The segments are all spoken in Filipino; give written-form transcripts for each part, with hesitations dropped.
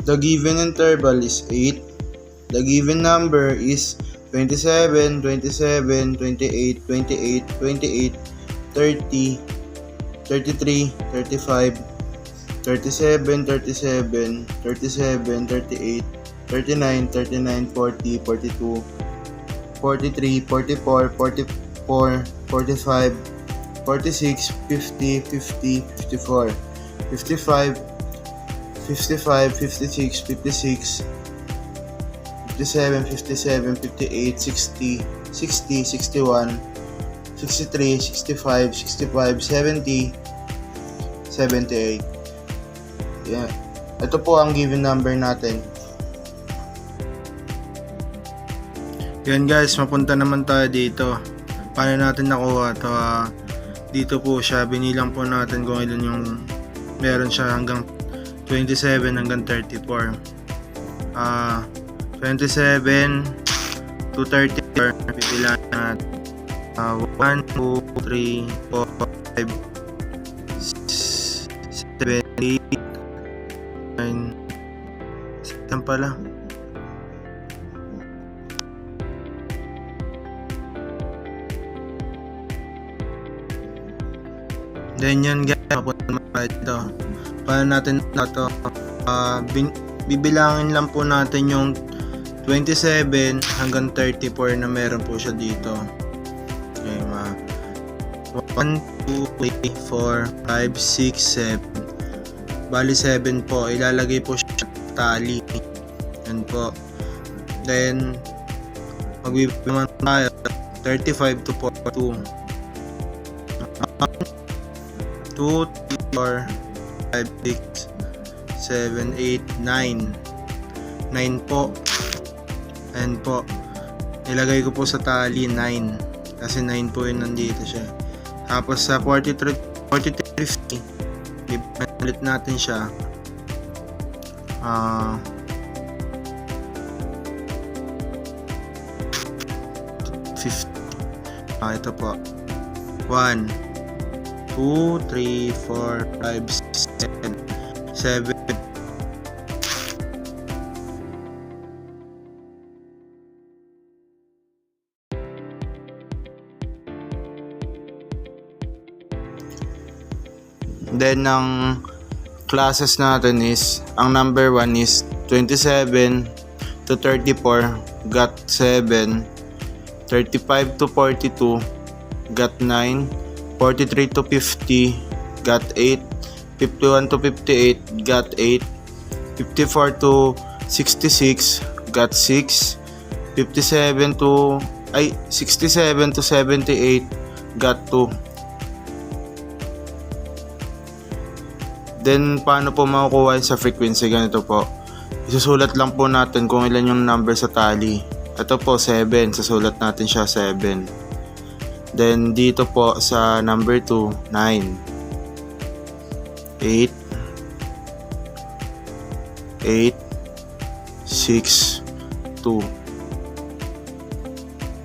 The given interval is 8. The given number is 27, 27, 28, 28, 28, 30, 33, 35, 37, 37, 37, 38, 39, 39, 40, 42, 43, 44, 44, 45, 46, 50, 50, 54, 55, 55, 56, 56, 57, 57, 58, 60, 60, 61, 63, 65, 65, 70, 78. Yeah. Ito po ang given number natin. Yan guys, mapunta naman tayo dito. Paano natin nakuha ito? Dito po siya, binilang po natin kung ilan yung meron siya hanggang 27 hanggang 34. 27 to 34, bibilang natin 1, 2, 3, 4, 5, 6, 7, 8, 9, 10 pala. Then yan guys, mapunta naman ito. Paano natin ito? Bibilangin lang po natin yung 27 hanggang 34 na meron po siya dito. Okay, 1, 2, 3, 4, 5, 6, 7. Bali 7 po. Ilalagay po siya sa tali. Yan po. Then, magbibilang tayo 35 to 42. 2, 3, 4, 5, 6, 7, 8, 9. 9 po. Ayan po. Nilagay ko po sa tali 9. Kasi 9 po yun, nandito siya. Tapos sa 4350, ulit natin siya. 50. Ito po. 1, 2, 3, 4, 5, 6, 7. Then, ang classes natin is, ang number 1 is 27 to 34, got 7. 35 to 42, got 9. 43 to 50, got 8. 51 to 58, got 8. 54 to 66, got 6. 67 to 78, got 2. Then, paano po makukuha sa frequency? Ganito po. Isusulat lang po natin kung ilan yung number sa tally. Ito po, 7. Susulat natin siya 7. Then, dito po sa number 2, 9. 8. 8. 6. 2.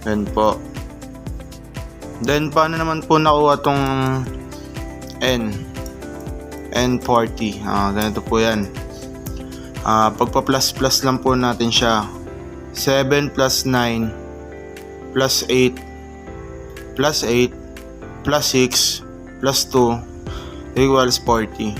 Yan po. Then, paano naman po nakuha tong N? N40. Ganito po yan. Pagpa-plus lang po natin siya. 7 plus 9 plus 8 plus 8 plus 6 plus 2 equals 40.